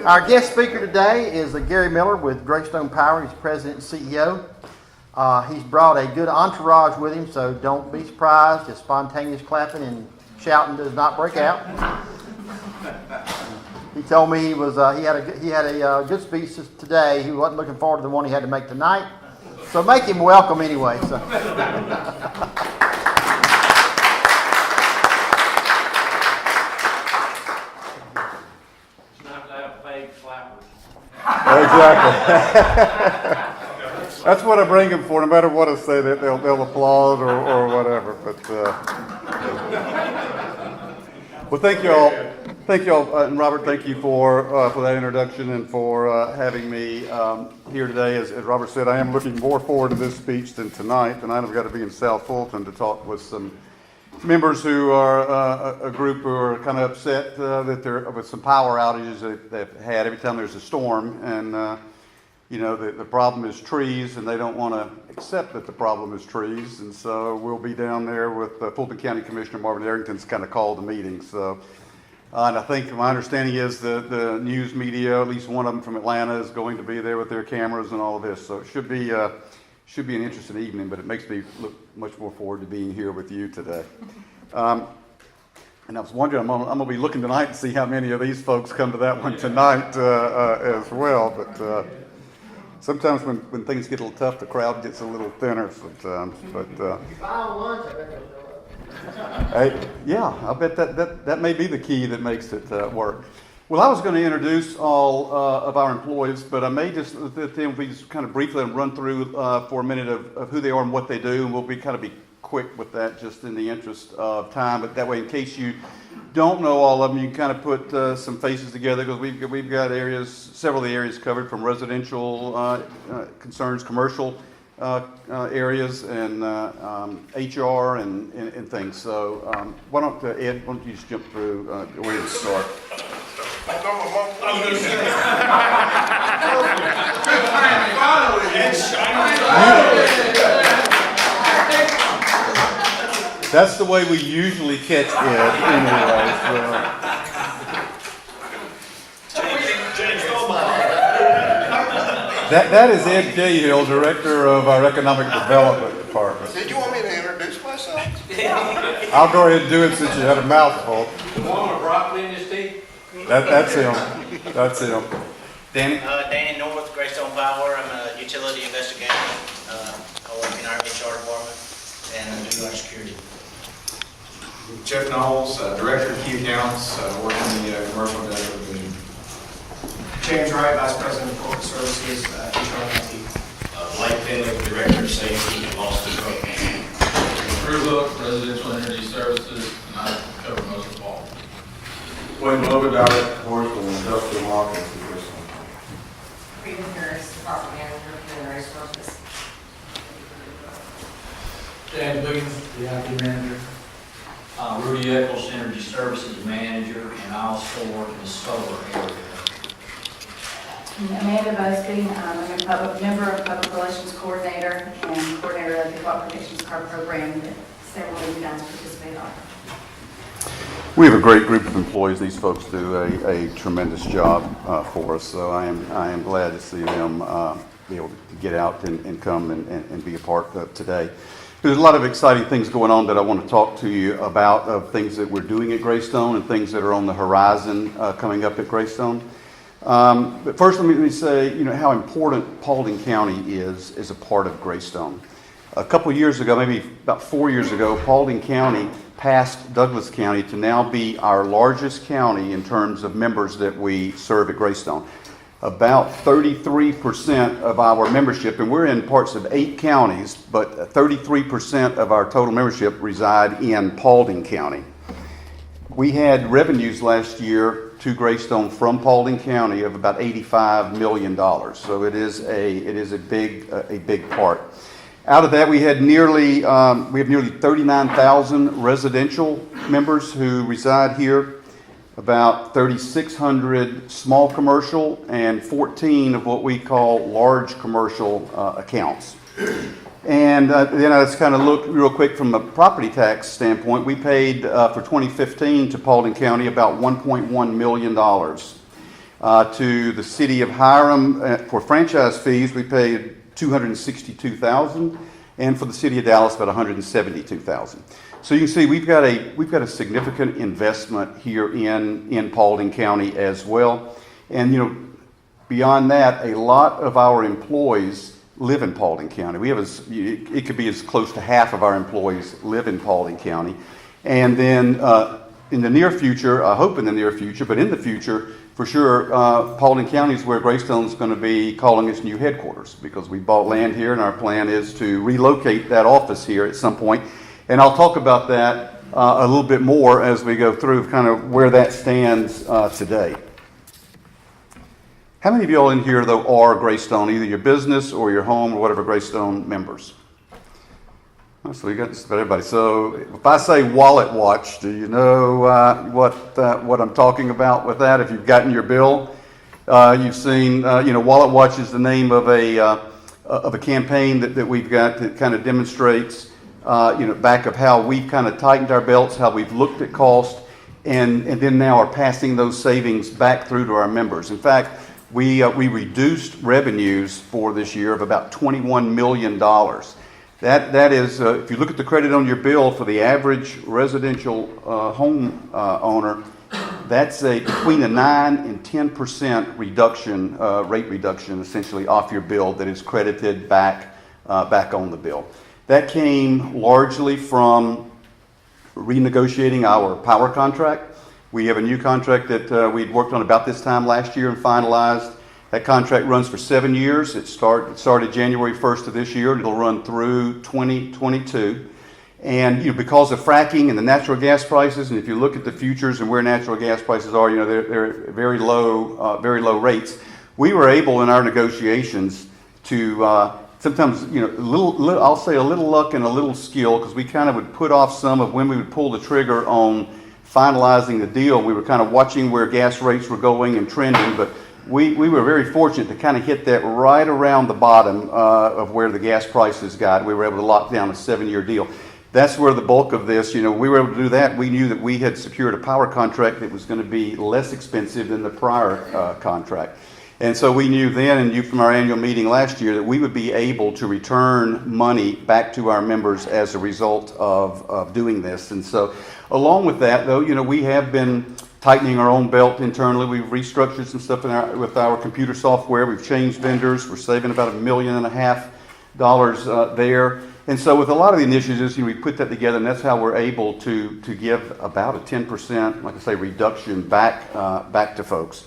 Our guest speaker today is Gary Miller with GreyStone Power. He's president and CEO. He's brought a good entourage with him, so don't be surprised if spontaneous clapping and shouting does not break out. He told me he had a good speech today. He wasn't looking forward to the one he had to make tonight. So make him welcome anyway. So. Exactly. That's what I bring them for. No matter what I say, they'll applaud or whatever. But well, thank you all. Thank you all, and Robert. Thank you for that introduction and for having me here today. As Robert said, I am looking more forward to this speech than tonight. Tonight I've got to be in South Fulton to talk with some members who are a group who are kind of upset that there with some power outages that they've had every time there's a storm, and you know the problem is trees, and they don't want to accept that the problem is trees, and so we'll be down there with Fulton County Commissioner Marvin Arrington's kind of called the meeting. So, and I think my understanding is the news media, at least one of them from Atlanta, is going to be there with their cameras and all of this. So it should be an interesting evening, but it makes me look much more forward to being here with you today. And I was wondering, I'm going to be looking tonight to see how many of these folks come to that one tonight as well. But sometimes when things get a little tough, the crowd gets a little thinner sometimes. But yeah, I bet that may be the key that makes it work. Well, I was going to introduce all of our employees, but I may just kind of briefly run through for a minute of who they are and what they do, and we'll be quick with that just in the interest of time. But that way, in case you don't know all of them, you can kind of put some faces together, because we've got several of the areas covered, from residential concerns, commercial areas, and HR and things. So why don't Ed, why don't you just jump through where to start? That's the way we usually catch Ed anyway. That is Ed Cahill, Director of our Economic Development Department. Did you want me to introduce myself? I'll go ahead and do it since you had a mouthful. The one with broccoli in his teeth? That's him. That's him. Danny? Danny North, GreyStone Power. I'm a utility investigator. I work in our HR department and I do our security. Jeff Knowles, Director of Key Accounts, working in the Commercial Industrial Division. James Wright, Vice President of Corporate Services, HR and IT. Blake Finley, Director of Safety and Loss Control. Drew Hook, Residential Energy Services, and I cover most of all. Wayne Logan, Director of Commercial and Industrial Marketing for GreyStone. Freedom Harris, Department Manager of Human Resources. Dan Wiggins, the IT Manager. Rudy Eccles, Energy Services Manager, and I also work in the solar area. Amanda Busby, I'm a member of Public Relations Coordinator and Coordinator of the Qualifications Card Program that several of you guys participate on. We have a great group of employees. These folks do a tremendous job for us, so I am glad to see them be able to get out and come and be a part of today. There's a lot of exciting things going on that I want to talk to you about, of things that we're doing at GreyStone and things that are on the horizon coming up at GreyStone. But first, let me say, how important Paulding County is as a part of GreyStone. A couple of years ago, maybe about 4 years ago, Paulding County passed Douglas County to now be our largest county in terms of members that we serve at GreyStone. About 33% of our membership, and we're in parts of 8 counties, but 33% of our total membership reside in Paulding County. We had revenues last year to GreyStone from Paulding County of about $85 million. So it is a big part. Out of that, we have nearly 39,000 residential members who reside here, about 3,600 small commercial, and 14 of what we call large commercial accounts. And then I just kind of looked real quick from a property tax standpoint. We paid for 2015 to Paulding County about $1.1 million. To the city of Hiram for franchise fees, we paid $262,000, and for the city of Dallas about $172,000. So you can see we've got a significant investment here in Paulding County as well. And beyond that, a lot of our employees live in Paulding County. It could be as close to half of our employees live in Paulding County. And then in the near future, I hope in the near future, but in the future, for sure, Paulding County is where GreyStone is going to be calling its new headquarters, because we bought land here and our plan is to relocate that office here at some point. And I'll talk about that a little bit more as we go through kind of where that stands today. How many of you all in here, though, are GreyStone, either your business or your home or whatever, GreyStone members? So we got just about everybody. So if I say wallet watch, do you know what I'm talking about with that? If you've gotten your bill, you've seen, wallet watch is the name of a campaign that we've got that kind of demonstrates, back of how we've kind of tightened our belts, how we've looked at cost, and then now are passing those savings back through to our members. In fact, we reduced revenues for this year of about $21 million. That is, if you look at the credit on your bill for the average residential home owner, that's between a 9 and 10% reduction, rate reduction, essentially off your bill that is credited back on the bill. That came largely from renegotiating our power contract. We have a new contract that we'd worked on about this time last year and finalized. That contract runs for 7 years. It started January 1st of this year, and it'll run through 2022. And because of fracking and the natural gas prices, and if you look at the futures and where natural gas prices are, they're very low rates. We were able in our negotiations to sometimes, I'll say a little luck and a little skill, because we kind of would put off some of when we would pull the trigger on finalizing the deal. We were kind of watching where gas rates were going and trending, but we were very fortunate to kind of hit that right around the bottom of where the gas prices got. We were able to lock down a 7-year deal. That's where the bulk of this, we were able to do that. We knew that we had secured a power contract that was going to be less expensive than the prior contract. And so we knew then, and from our annual meeting last year, that we would be able to return money back to our members as a result of doing this. And so along with that, though, we have been tightening our own belt internally. We've restructured some stuff with our computer software. We've changed vendors. We're saving about $1.5 million there. And so with a lot of the initiatives, we put that together, and that's how we're able to give about a 10%, like I say, reduction back to folks.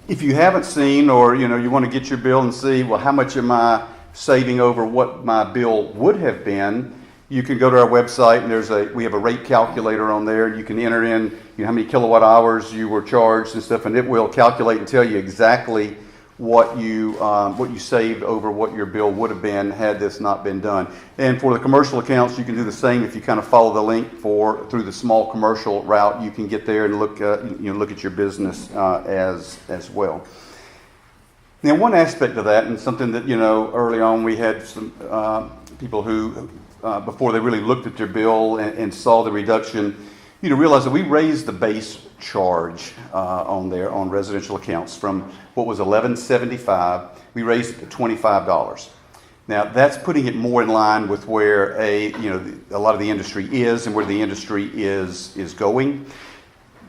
If you haven't seen, or you want to get your bill and see, well, how much am I saving over what my bill would have been, you can go to our website, and we have a rate calculator on there. You can enter in how many kilowatt hours you were charged and stuff, and it will calculate and tell you exactly what you saved over what your bill would have been had this not been done. And for the commercial accounts, you can do the same. If you kind of follow the link through the small commercial route, you can get there and look at your business as well. Now, one aspect of that, and something that early on we had some people who before they really looked at their bill and saw the reduction, realize that we raised the base charge on residential accounts from what was $11.75. We raised it to $25. Now that's putting it more in line with where a lot of the industry is and where the industry is going.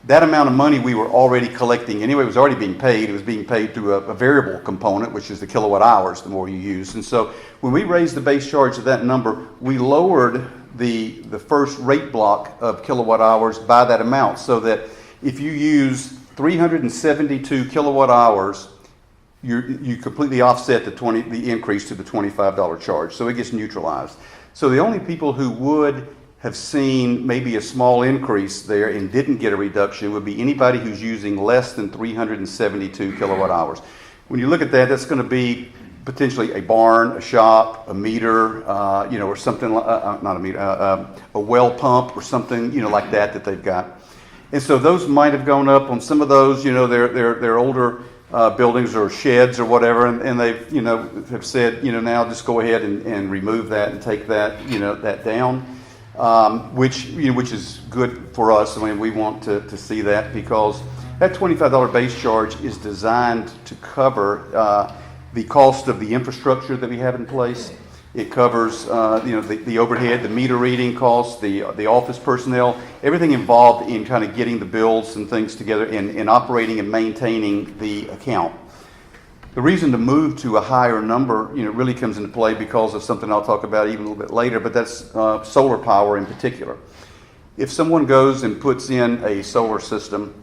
That amount of money we were already collecting anyway. It was already being paid. It was being paid through a variable component, which is the kilowatt hours, the more you use. And so when we raised the base charge to that number, we lowered the first rate block of kilowatt hours by that amount, so that if you use 372 kilowatt hours, you completely offset the increase to the $25 charge. So it gets neutralized. So the only people who would have seen maybe a small increase there and didn't get a reduction would be anybody who's using less than 372 kilowatt hours. When you look at that, that's going to be potentially a barn, a shop, a meter, or something, not a meter, a well pump or something, like that they've got. And so those might have gone up on some of those, they're older buildings or sheds or whatever, and they've, have said, now just go ahead and remove that and take that, that down, which is good for us. I mean, we want to see that, because that $25 base charge is designed to cover the cost of the infrastructure that we have in place. It covers, the overhead, the meter reading costs, the office personnel, everything involved in kind of getting the bills and things together and operating and maintaining the account. The reason to move to a higher number, really comes into play because of something I'll talk about even a little bit later, but that's solar power in particular. If someone goes and puts in a solar system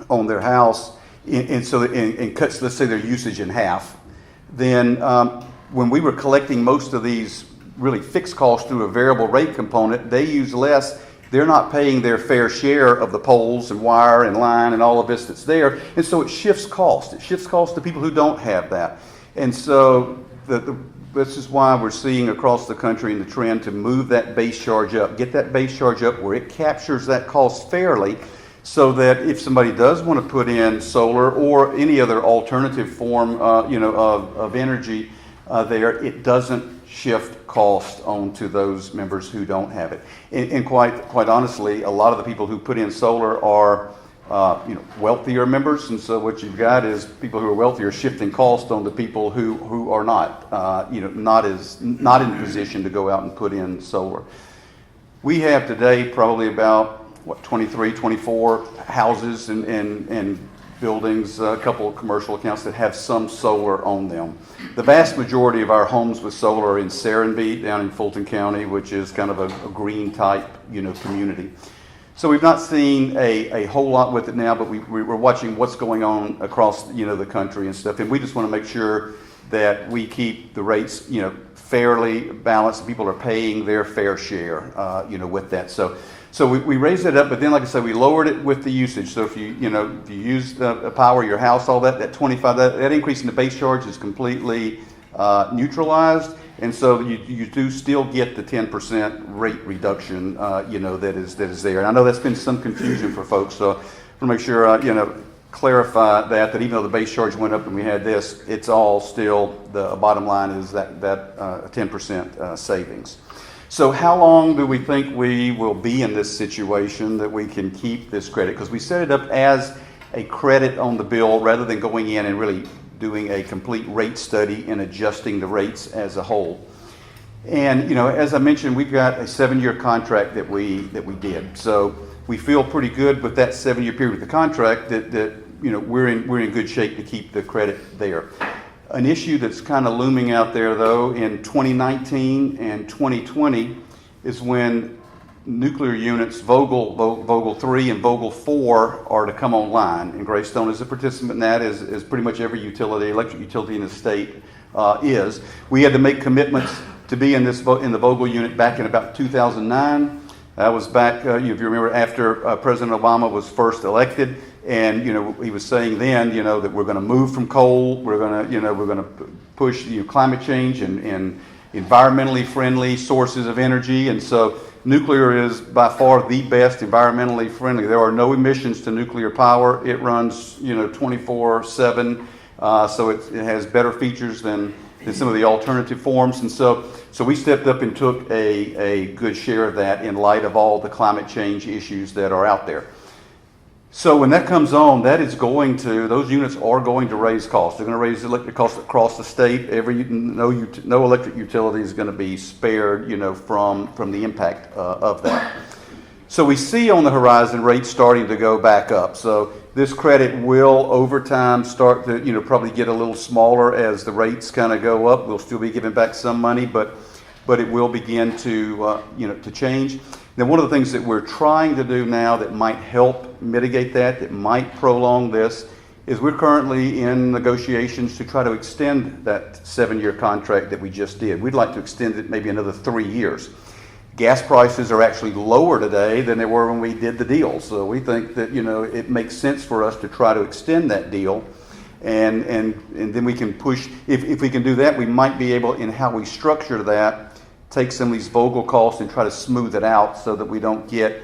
on their house and cuts, let's say, their usage in half, then when we were collecting most of these really fixed costs through a variable rate component, they use less. They're not paying their fair share of the poles and wire and line and all of this that's there. And so it shifts cost. It shifts cost to people who don't have that. And so this is why we're seeing across the country in the trend to move that base charge up, get that base charge up where it captures that cost fairly, so that if somebody does want to put in solar or any other alternative form of energy, there, it doesn't shift cost onto those members who don't have it. And quite honestly, a lot of the people who put in solar are wealthier members, and so what you've got is people who are wealthier shifting cost on the people who are not not in a position to go out and put in solar. We have today probably about 23, 24 houses and buildings, a couple of commercial accounts that have some solar on them. The vast majority of our homes with solar are in Serenbe down in Fulton County, which is kind of a green type, community. So we've not seen a whole lot with it now, but we're watching what's going on across, the country and stuff. And we just want to make sure that we keep the rates, fairly balanced. People are paying their fair share, with that. So we raised it up, but then, like I said, we lowered it with the usage. So if you use the power, your house, all that 25, that increase in the base charge is completely neutralized, and so you do still get the 10% rate reduction, that is there. And I know that's been some confusion for folks, so I want to make sure clarify that even though the base charge went up and we had this, it's all still the bottom line is that 10% savings. So how long do we think we will be in this situation that we can keep this credit? Because we set it up as a credit on the bill rather than going in and really doing a complete rate study and adjusting the rates as a whole. And as I mentioned, we've got a 7-year contract that we did. So we feel pretty good with that 7-year period with the contract that we're in good shape to keep the credit there. An issue that's kind of looming out there, though, in 2019 and 2020 is when nuclear units Vogtle 3 and Vogtle 4 are to come online. And GreyStone is a participant in that, as pretty much every electric utility in the state is. We had to make commitments to be in the Vogtle unit back in about 2009. That was back, if you remember, after President Obama was first elected. And he was saying then, that we're going to move from coal. We're going to push climate change and environmentally friendly sources of energy. And so nuclear is by far the best environmentally friendly. There are no emissions to nuclear power. It runs 24/7, so it has better features than some of the alternative forms. And so we stepped up and took a good share of that in light of all the climate change issues that are out there. So when that comes on, those units are going to raise costs. They're going to raise electric costs across the state. No electric utility is going to be spared, from the impact of that. So we see on the horizon rates starting to go back up. So this credit will, over time, start to, probably get a little smaller as the rates kind of go up. We'll still be giving back some money, but it will begin to, to change. Now, one of the things that we're trying to do now that might help mitigate that might prolong this, is we're currently in negotiations to try to extend that 7-year contract that we just did. We'd like to extend it maybe another 3 years. Gas prices are actually lower today than they were when we did the deal. So we think that, it makes sense for us to try to extend that deal. And then we can push, if we can do that, we might be able, in how we structure that, take some of these Vogtle costs and try to smooth it out so that we don't get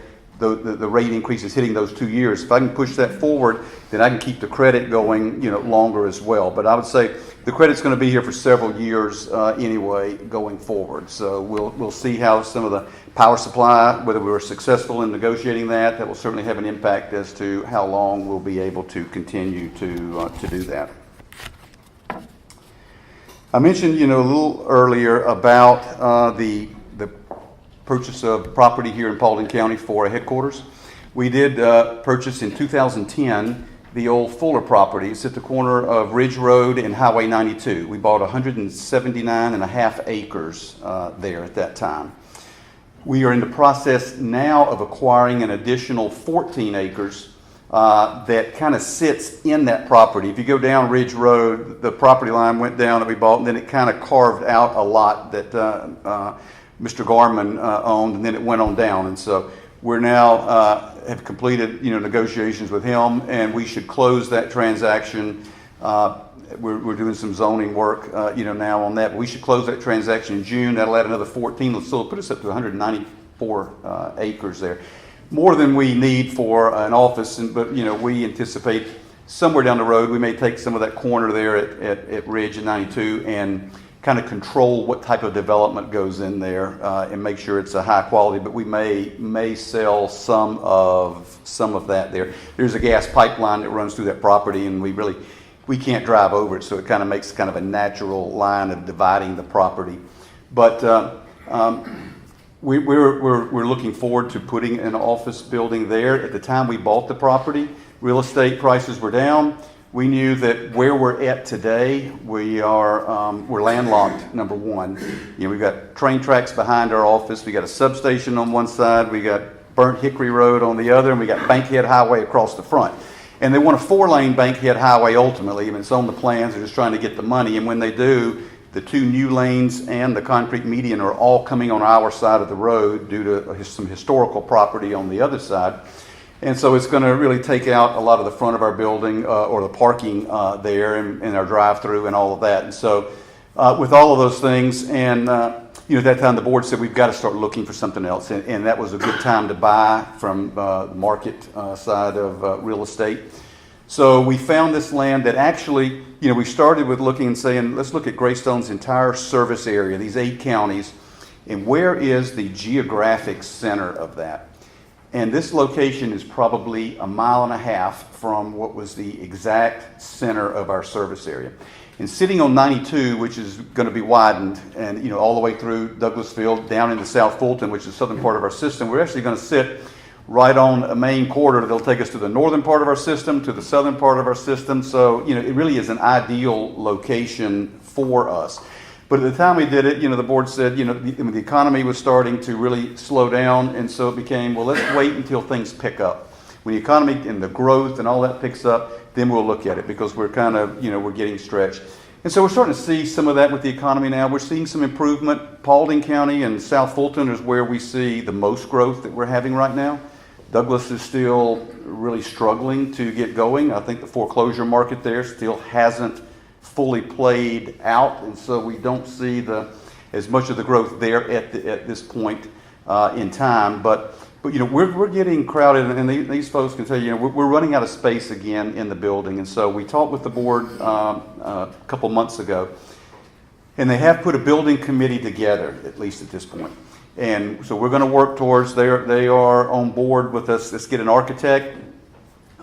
the rate increases hitting those 2 years. If I can push that forward, then I can keep the credit going, longer as well. But I would say the credit's going to be here for several years anyway going forward. So we'll see how some of the power supply, whether we were successful in negotiating that. That will certainly have an impact as to how long we'll be able to continue to do that. I mentioned, a little earlier about the purchase of property here in Paulding County for a headquarters. We did purchase in 2010 the old Fuller property. It's at the corner of Ridge Road and Highway 92. We bought 179.5 acres there at that time. We are in the process now of acquiring an additional 14 acres that kind of sits in that property. If you go down Ridge Road, the property line went down that we bought, and then it kind of carved out a lot that Mr. Garman owned, and then it went on down. And so we're now have completed negotiations with him, and we should close that transaction. We're doing some zoning work now on that, but we should close that transaction in June. That'll add another 14, so it'll put us up to 194 acres there. More than we need for an office, but we anticipate somewhere down the road we may take some of that corner there at Ridge and 92 and kind of control what type of development goes in there and make sure it's a high quality. But we may sell some of that there. There's a gas pipeline that runs through that property, and we can't drive over it, so it kind of makes kind of a natural line of dividing the property. But we're looking forward to putting an office building there. At the time we bought the property, real estate prices were down. We knew that where we're at today, we're landlocked, number one. We've got train tracks behind our office. We got a substation on one side. We got Burnt Hickory Road on the other, and we got Bankhead Highway across the front. And they want a 4-lane Bankhead Highway ultimately. It's on the plans. They're just trying to get the money. And when they do, the 2 new lanes and the concrete median are all coming on our side of the road due to some historical property on the other side. And so it's going to really take out a lot of the front of our building or the parking there and our drive-through and all of that. And so with all of those things, and at that time the board said we've got to start looking for something else. And that was a good time to buy from the market side of real estate. So we found this land that actually, we started with looking and saying, let's look at GreyStone's entire service area, these 8 counties, and where is the geographic center of that? And this location is probably 1.5 miles from what was the exact center of our service area. And sitting on 92, which is going to be widened, and all the way through Douglasville, down into South Fulton, which is the southern part of our system, we're actually going to sit right on a main corridor that'll take us to the northern part of our system, to the southern part of our system. So, it really is an ideal location for us. But at the time we did it, the board said, the economy was starting to really slow down, and so it became, well, let's wait until things pick up. When the economy and the growth and all that picks up, then we'll look at it, because we're kind of, we're getting stretched. And so we're starting to see some of that with the economy now. We're seeing some improvement. Paulding County and South Fulton is where we see the most growth that we're having right now. Douglas is still really struggling to get going. I think the foreclosure market there still hasn't fully played out, and so we don't see as much of the growth there at this point in time. But we're getting crowded, and these folks can tell you, we're running out of space again in the building. And so we talked with the board a couple months ago, and they have put a building committee together, at least at this point. And so we're going to work towards, they are on board with us. Let's get an architect.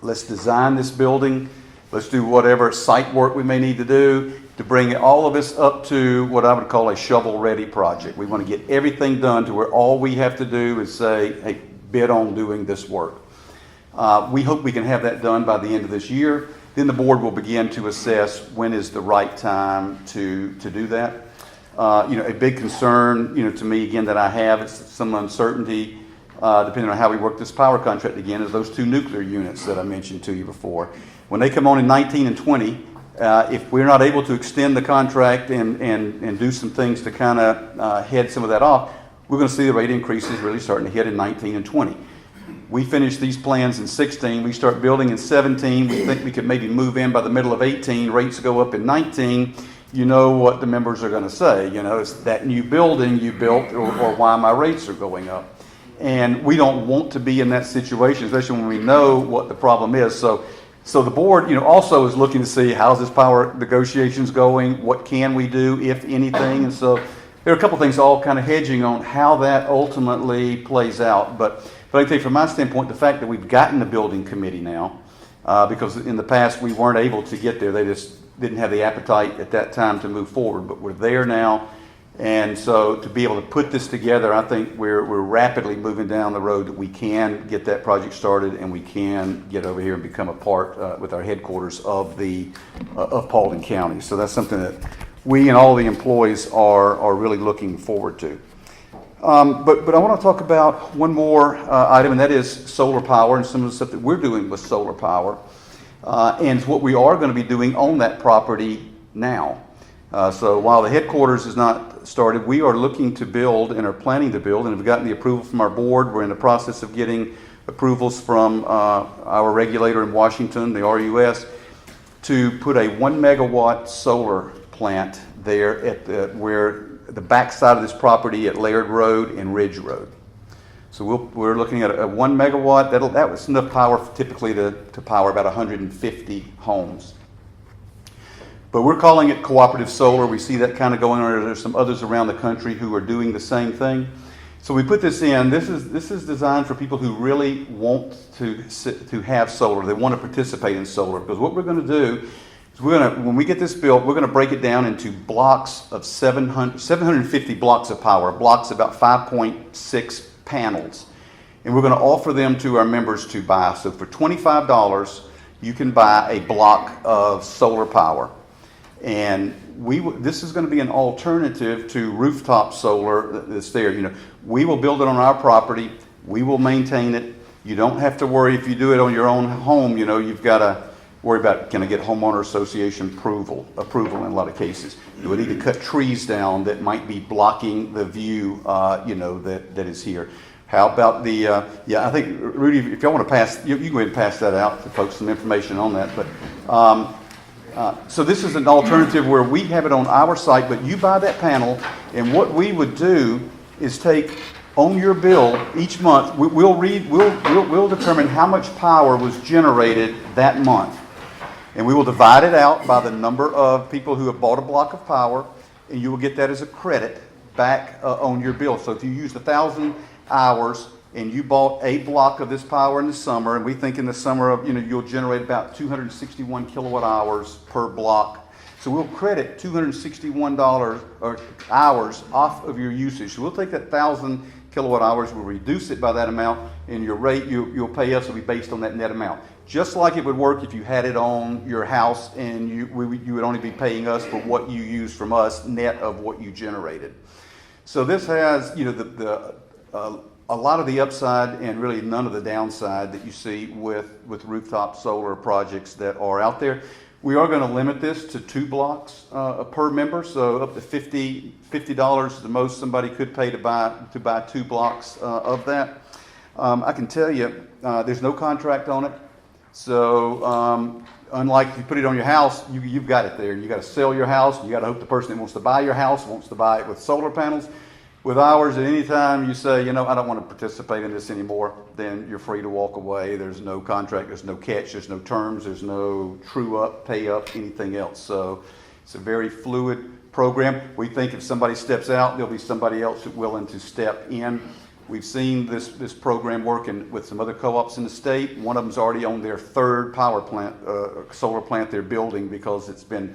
Let's design this building. Let's do whatever site work we may need to do to bring all of this up to what I would call a shovel-ready project. We want to get everything done to where all we have to do is say, hey, bid on doing this work. We hope we can have that done by the end of this year. Then the board will begin to assess when is the right time to do that. A big concern, to me, again, that I have is some uncertainty, depending on how we work this power contract again, is those 2 nuclear units that I mentioned to you before. When they come on in 19 and 20, if we're not able to extend the contract and do some things to kind of head some of that off, we're going to see the rate increases really starting to hit in 19 and 20. We finish these plans in 16. We start building in 17. We think we could maybe move in by the middle of 18. Rates go up in 19. You know what the members are going to say. It's that new building you built or why my rates are going up. And we don't want to be in that situation, especially when we know what the problem is. So the board, also is looking to see how's this power negotiations going, what can we do, if anything. And so there are a couple things all kind of hedging on how that ultimately plays out. But I can tell you from my standpoint, the fact that we've gotten the building committee now, because in the past we weren't able to get there. They just didn't have the appetite at that time to move forward. But we're there now. And so to be able to put this together, I think we're rapidly moving down the road that we can get that project started and we can get over here and become a part with our headquarters of Paulding County. So that's something that we and all the employees are really looking forward to. But I want to talk about one more item, and that is solar power and some of the stuff that we're doing with solar power and what we are going to be doing on that property now. So while the headquarters is not started, we are looking to build and are planning to build and have gotten the approval from our board. We're in the process of getting approvals from our regulator in Washington, the RUS, to put a 1 megawatt solar plant there at where the back side of this property at Laird Road and Ridge Road. So we're looking at a 1 megawatt. That was enough power typically to power about 150 homes. But we're calling it cooperative solar. We see that kind of going on. There's some others around the country who are doing the same thing. So we put this in. This is designed for people who really want to have solar. They want to participate in solar. Because what we're going to do is when we get this built, we're going to break it down into blocks of 750 blocks of power. Blocks about 5.6 panels. And we're going to offer them to our members to buy. So for $25, you can buy a block of solar power. And this is going to be an alternative to rooftop solar that's there. We will build it on our property. We will maintain it. You don't have to worry if you do it on your own home. You've got to worry about, can I get homeowner association approval in a lot of cases. Do we need to cut trees down that might be blocking the view, that is here? How about the, I think, Rudy, if y'all want to pass, you can go ahead and pass that out to folks, some information on that. But so this is an alternative where we have it on our site, but you buy that panel, and what we would do is take on your bill each month. We'll determine how much power was generated that month, and we will divide it out by the number of people who have bought a block of power, and you will get that as a credit back on your bill. So if you used 1,000 hours and you bought a block of this power in the summer, and we think in the summer you'll generate about 261 kilowatt hours per block. So we'll credit $261 hours off of your usage. So we'll take that 1,000 kilowatt hours, we'll reduce it by that amount, and your rate you'll pay us will be based on that net amount. Just like it would work if you had it on your house and you would only be paying us for what you use from us, net of what you generated. So this has a lot of the upside and really none of the downside that you see with rooftop solar projects that are out there. We are going to limit this to 2 blocks per member, so up to $50 is the most somebody could pay to buy 2 blocks of that. I can tell you, there's no contract on it. So unlike if you put it on your house, you've got it there. You got to sell your house. You got to hope the person that wants to buy your house wants to buy it with solar panels. With ours, at any time you say, I don't want to participate in this anymore, then you're free to walk away. There's no contract, there's no catch, there's no terms, there's no true up, pay up, anything else. So it's a very fluid program. We think if somebody steps out, there'll be somebody else willing to step in. We've seen this program working with some other co-ops in the state. One of them's already on their 3rd power plant, solar plant they're building because it's been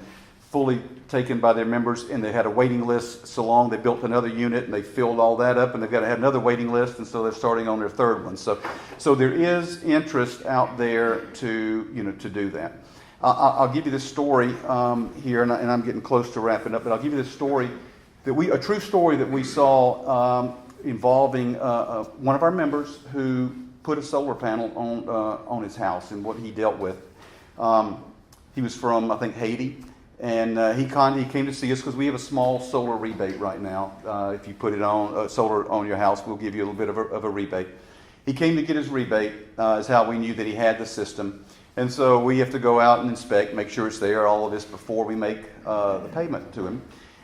fully taken by their members, and they had a waiting list so long they built another unit and they filled all that up, and they've got to have another waiting list, and so they're starting on their 3rd one. So there is interest out there to do that. I'll give you this story here, and I'm getting close to wrapping up, but I'll give you this story a true story that we saw involving one of our members who put a solar panel on his house and what he dealt with. He was from, I think, Haiti. And he came to see us because we have a small solar rebate right now. If you put it on solar on your house, we'll give you a little bit of a rebate. He came to get his rebate, is how we knew that he had the system. And so we have to go out and inspect, make sure it's there, all of this before we make the payment to him.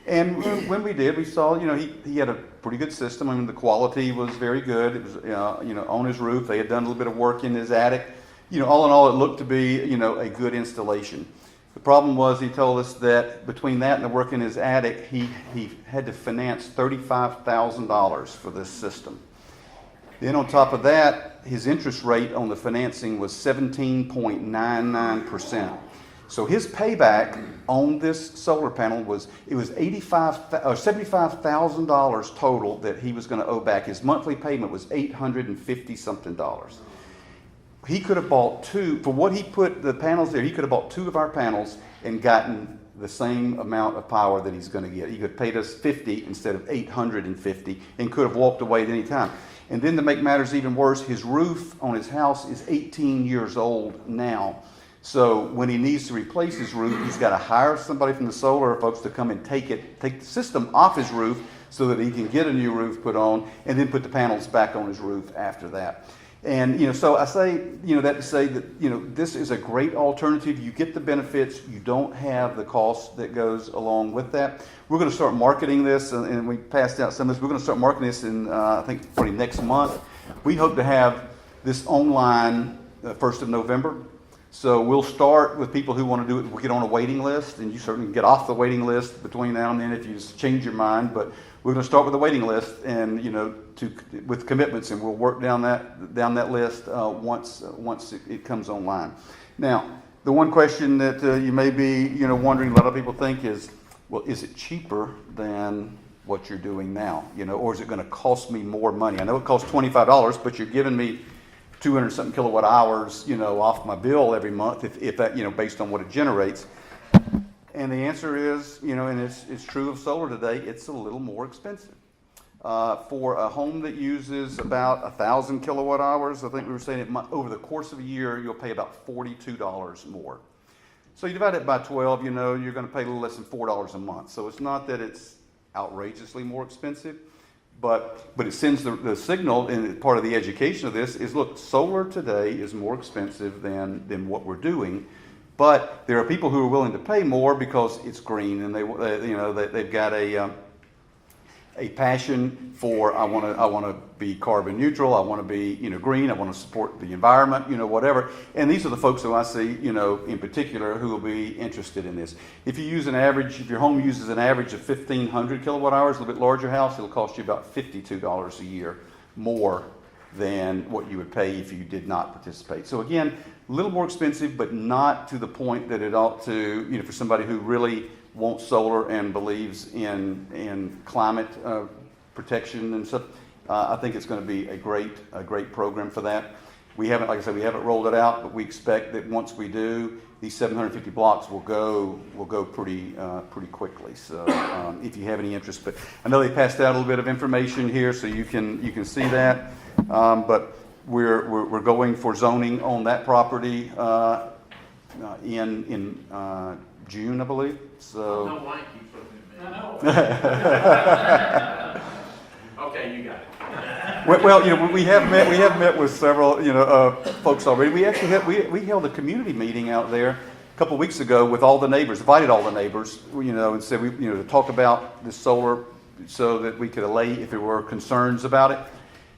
And when we did, we saw, he had pretty good system. I mean, the quality was very good. It was, on his roof. They had done a little bit of work in his attic. All in all, it looked to be, a good installation. The problem was, he told us that between that and the work in his attic, he had to finance $35,000 for this system. Then on top of that, his interest rate on the financing was 17.99%. So his payback on this solar panel was $75,000 total that he was going to owe back. His monthly payment was $850 something. He could have bought two, for what he put the panels there, he could have bought two of our panels and gotten the same amount of power that he's going to get. He could have paid us $50 instead of $850 and could have walked away at any time. And then to make matters even worse, his roof on his house is 18 years old now. So when he needs to replace his roof, he's got to hire somebody from the solar folks to come and take the system off his roof so that he can get a new roof put on and then put the panels back on his roof after that. And, so I say, that to say that, this is a great alternative. You get the benefits. You don't have the cost that goes along with that. We're going to start marketing this, and we passed out some of this. We're going to start marketing this in, I think, probably next month. We hope to have this online 1st of November. So we'll start with people who want to do it. We'll get on a waiting list, and you certainly can get off the waiting list between now and then if you just change your mind. But we're going to start with a waiting list, and with commitments, and we'll work down that list once it comes online. Now, the one question that you may be wondering, a lot of people think is, well, is it cheaper than what you're doing now? Or is it going to cost me more money? I know it costs $25, but you're giving me 200 something kilowatt hours, off my bill every month, if that, based on what it generates. And the answer is, and it's true of solar today, it's a little more expensive. For a home that uses about 1,000 kilowatt hours, I think we were saying over the course of a year, you'll pay about $42 more. So you divide it by 12, you're going to pay a little less than $4 a month. So it's not that it's outrageously more expensive. But it sends the signal, and part of the education of this is, look, solar today is more expensive than what we're doing, but there are people who are willing to pay more because it's green, and they've got a passion for, I want to be carbon neutral, I want to be green, I want to support the environment, whatever. And these are the folks who I see in particular who will be interested in this. If your home uses an average of 1,500 kilowatt hours, a little bit larger house, it'll cost you about $52 a year more than what you would pay if you did not participate. So again, a little more expensive, but not to the point that it ought to, for somebody who really wants solar and believes in climate protection and stuff. I think it's going to be a great program for that. We haven't, like I said, we haven't rolled it out, but we expect that once we do, these 750 blocks will go pretty quickly. So if you have any interest, but I know they passed out a little bit of information here, so you can see that. But we're going for zoning on that property in June, I believe. So. No, why keep putting it in? I know. Okay, you got it. Well, we have met with several, folks already. We actually we held a community meeting out there a couple weeks ago with all the neighbors, invited all the neighbors, and said to talk about the solar so that we could allay if there were concerns about it.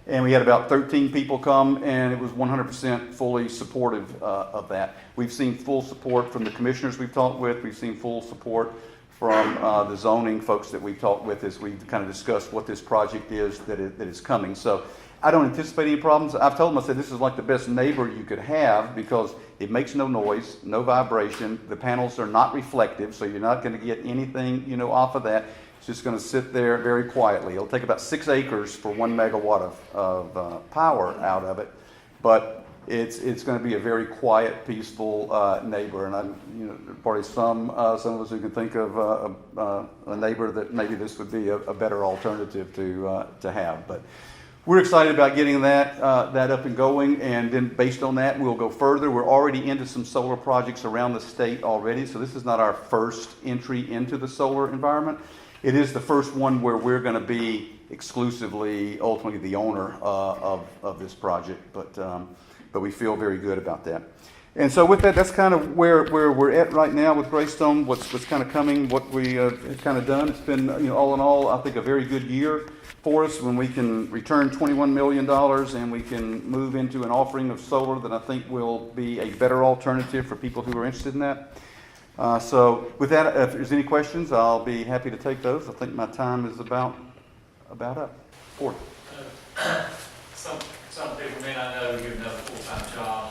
And we had about 13 people come, and it was 100% fully supportive of that. We've seen full support from the commissioners we've talked with. We've seen full support from the zoning folks that we've talked with as we've kind of discussed what this project is that is coming. So I don't anticipate any problems. I've told them, I said, this is like the best neighbor you could have because it makes no noise, no vibration. The panels are not reflective, so you're not going to get anything, off of that. It's just going to sit there very quietly. It'll take about 6 acres for 1 megawatt of power out of it, but it's going to be a very quiet, peaceful neighbor. And probably some of us who can think of a neighbor that maybe this would be a better alternative to have. But we're excited about getting that up and going, and then based on that, we'll go further. We're already into some solar projects around the state already, so this is not our first entry into the solar environment. It is the first one where we're going to be exclusively, ultimately, the owner of this project, but we feel very good about that. And so with that, that's kind of where we're at right now with GreyStone, what's kind of coming, what we have kind of done. It's been, all in all, I think a very good year for us when we can return $21 million and we can move into an offering of solar that I think will be a better alternative for people who are interested in that. So with that, if there's any questions, I'll be happy to take those. I think my time is about up. Ford. Some people may not know you have another full-time job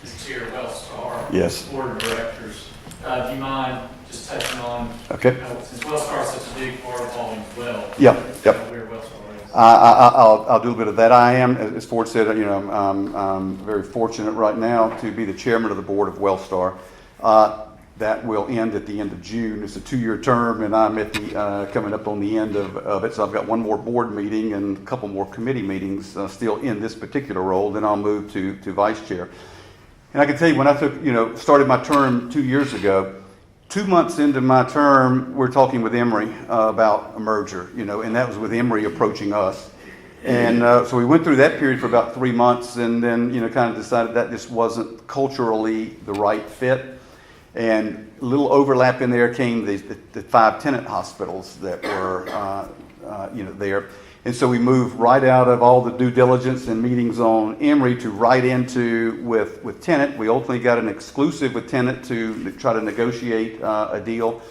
as chair of Wellstar. Yes. Board of directors. Do you mind just touching on, Okay. Since Wellstar is such a big part of Paulding as well? Yep. Where Wellstar is. I'll do a bit of that. I am, as Ford said, I'm very fortunate right now to be the chairman of the board of Wellstar. That will end at the end of June. It's a 2-year term, and I'm at the coming up on the end of it. So I've got one more board meeting and a couple more committee meetings still in this particular role. Then I'll move to vice chair. And I can tell you, when I started my term 2 years ago, 2 months into my term, we're talking with Emory about a merger, and that was with Emory approaching us. And so we went through that period for about 3 months, and then, kind of decided that just wasn't culturally the right fit. And a little overlap in there came the 5 tenant hospitals that were, there. And so we moved right out of all the due diligence and meetings on Emory to right into with tenant. We ultimately got an exclusive with tenant to try to negotiate a deal.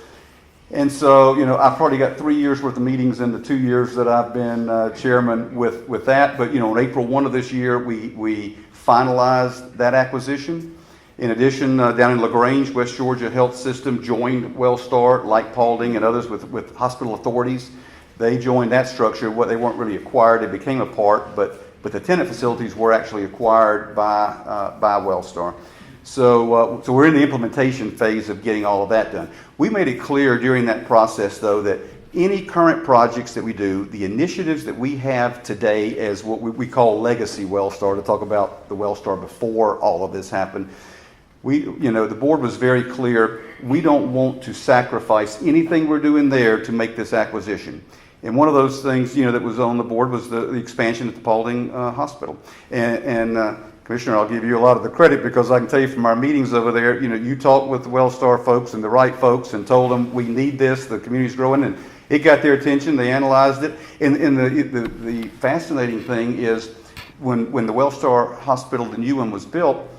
And so, I've probably got 3 years worth of meetings in the 2 years that I've been chairman with that. But, on April 1 of this year, we finalized that acquisition. In addition, down in LaGrange, West Georgia Health System joined Wellstar, like Paulding and others with hospital authorities. They joined that structure. They weren't really acquired; they became a part. But the tenant facilities were actually acquired by Wellstar. So we're in the implementation phase of getting all of that done. We made it clear during that process, though, that any current projects that we do, the initiatives that we have today as what we call legacy Wellstar, to talk about the Wellstar before all of this happened. The board was very clear. We don't want to sacrifice anything we're doing there to make this acquisition. And one of those things, that was on the board was the expansion at the Paulding Hospital. And Commissioner, I'll give you a lot of the credit because I can tell you from our meetings over there, you talked with the Wellstar folks and the right folks and told them we need this, the community's growing, and it got their attention. They analyzed it. And the fascinating thing is when the Wellstar Hospital, the new one, was built,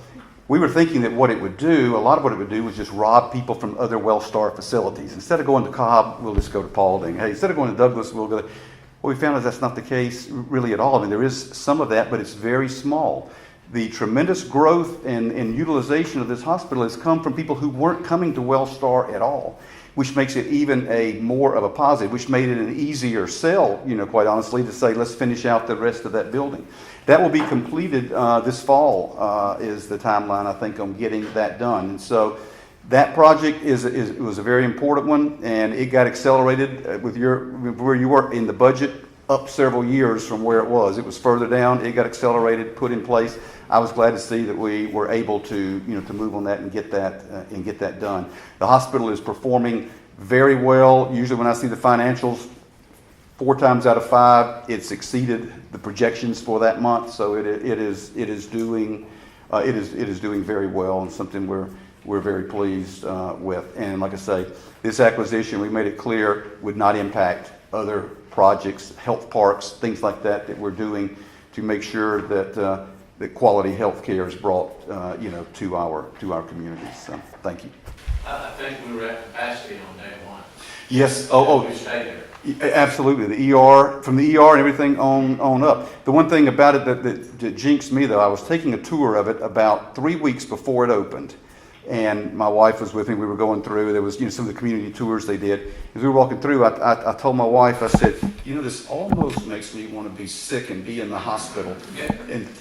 we were thinking that a lot of what it would do was just rob people from other Wellstar facilities. Instead of going to Cobb, we'll just go to Paulding. Hey, instead of going to Douglasville, we'll go there. What we found is that's not the case really at all. I mean, there is some of that, but it's very small. The tremendous growth and utilization of this hospital has come from people who weren't coming to Wellstar at all, which makes it even a more of a positive, which made it an easier sell, quite honestly, to say, let's finish out the rest of that building. That will be completed this fall is the timeline, I think, on getting that done. And so that project was a very important one, and it got accelerated with where you were in the budget up several years from where it was. It was further down. It got accelerated, put in place. I was glad to see that we were able to to move on that and get that done. The hospital is performing very well. Usually, when I see the financials, 4 times out of 5, it's exceeded the projections for that month. So it is doing very well, and something we're very pleased with. And like I say, this acquisition, we made it clear, would not impact other projects, health parks, things like that we're doing to make sure that quality health care is brought to our communities. So thank you. I think we were at capacity on day one. Yes. We stayed there. Absolutely. The ER, from the ER and everything on up. The one thing about it that jinxed me, though, I was taking a tour of it about 3 weeks before it opened. And my wife was with me. We were going through. There was some of the community tours they did. As we were walking through, I told my wife, I said, this almost makes me want to be sick and be in the hospital.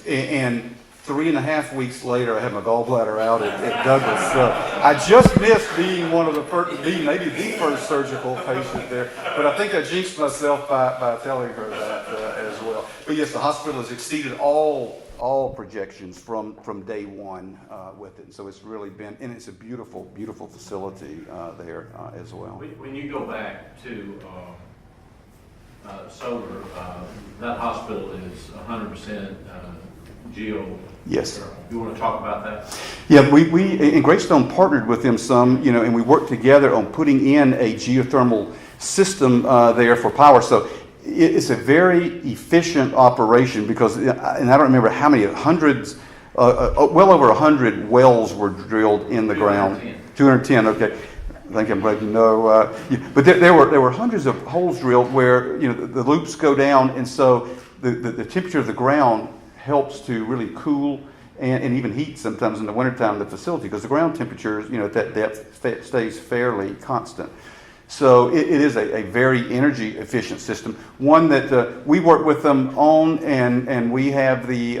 And 3.5 weeks later, I had my gallbladder out at Douglas. So I just missed being one of the first, maybe the first surgical patient there. But I think I jinxed myself by telling her that as well. But yes, the hospital has exceeded all projections from day one with it. So it's really been, and it's a beautiful, beautiful facility there as well. When you go back to solar, that hospital is 100% geo. Yes. You want to talk about that? Yeah, we in GreyStone partnered with them some, and we worked together on putting in a geothermal system there for power. So it's a very efficient operation because, and I don't remember how many, hundreds, well over 100 wells were drilled in the ground. 210, okay. I think I'm glad you know. But there were hundreds of holes drilled where, the loops go down, and so the temperature of the ground helps to really cool and even heat sometimes in the wintertime the facility, because the ground temperature, at that depth stays fairly constant. So it is a very energy efficient system, one that we work with them on, and we have the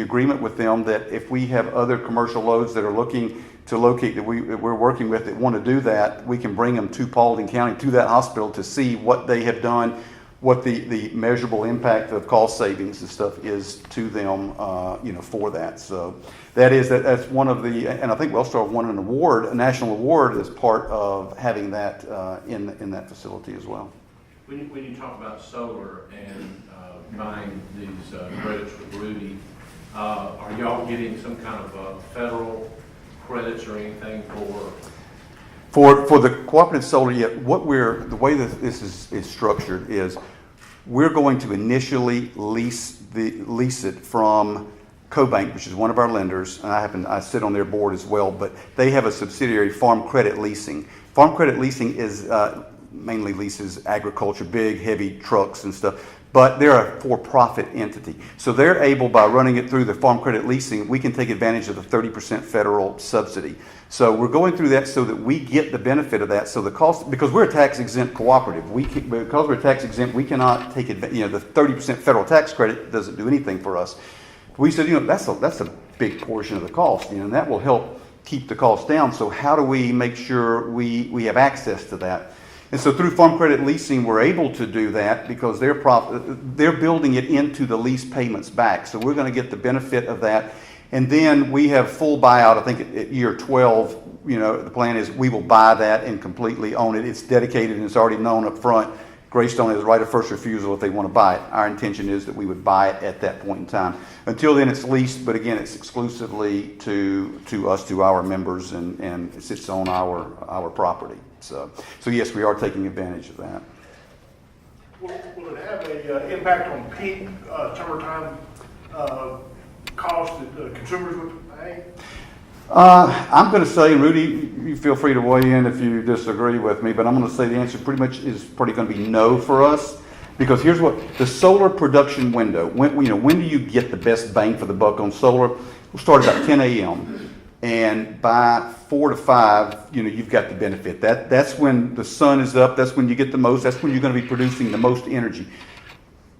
agreement with them that if we have other commercial loads that are looking to locate that we're working with that want to do that, we can bring them to Paulding County, to that hospital, to see what they have done, what the measurable impact of cost savings and stuff is to them, for that. So that's one of the, and I think Wellstar won an award, a national award, as part of having that in that facility as well. When you talk about solar and buying these credits with Rudy, are y'all getting some kind of federal credits or anything For the cooperative solar, the way that this is structured is we're going to initially lease it from CoBank, which is one of our lenders, and I sit on their board as well, but they have a subsidiary, Farm Credit Leasing. Farm Credit Leasing is mainly leases agriculture, big, heavy trucks and stuff. But they're a for-profit entity. So they're able, by running it through the Farm Credit Leasing, we can take advantage of the 30% federal subsidy. So we're going through that so that we get the benefit of that. So the cost, because we're a tax-exempt cooperative, because we're tax-exempt, we cannot take advantage, the 30% federal tax credit doesn't do anything for us. We said, that's a big portion of the cost, and that will help keep the cost down. So how do we make sure we have access to that? And so through Farm Credit Leasing, we're able to do that because they're building it into the lease payments back. So we're going to get the benefit of that. And then we have full buyout. I think at year 12, the plan is we will buy that and completely own it. It's dedicated and it's already known up front. GreyStone has right of first refusal if they want to buy it. Our intention is that we would buy it at that point in time. Until then, it's leased, but again, it's exclusively to us, to our members, and it sits on our property. So yes, we are taking advantage of that. Will it have an impact on peak summertime costs that consumers would pay? I'm going to say, Rudy, you feel free to weigh in if you disagree with me, but I'm going to say the answer pretty much is going to be no for us, because here's what the solar production window. When do you get the best bang for the buck on solar? We'll start about 10 a.m. and by 4 to 5, you've got the benefit. That's when the sun is up. That's when you get the most. That's when you're going to be producing the most energy.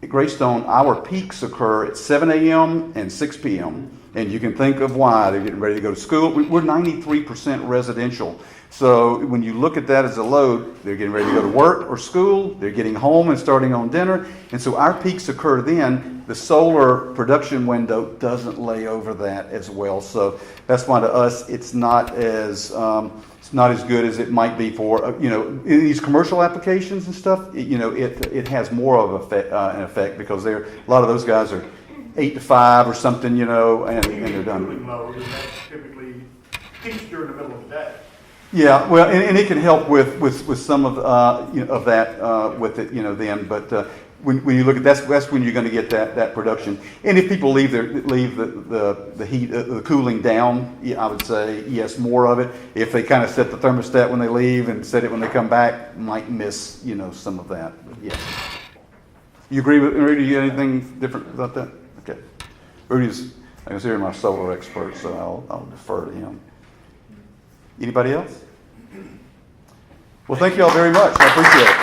At GreyStone, our peaks occur at 7 a.m. and 6 p.m. And you can think of why. They're getting ready to go to school. We're 93% residential. So when you look at that as a load, they're getting ready to go to work or school. They're getting home and starting on dinner. And so our peaks occur then. The solar production window doesn't lay over that as well. So that's why to us it's not as good as it might be for in these commercial applications and stuff. It has more of an effect because a lot of those guys are 8 to 5 or something, and they're done. Typically peaks during the middle of the day. Yeah, well, and it can help with some of that with it, then. But when you look at that's when you're going to get that production. And if people leave the heat, the cooling down, I would say yes, more of it. If they kind of set the thermostat when they leave and set it when they come back, might miss some of that. But yes. You agree with Rudy? You got anything different about that? Okay. Rudy's, I consider him our solar expert, so I'll defer to him. Anybody else? Well, thank you all very much. I appreciate it.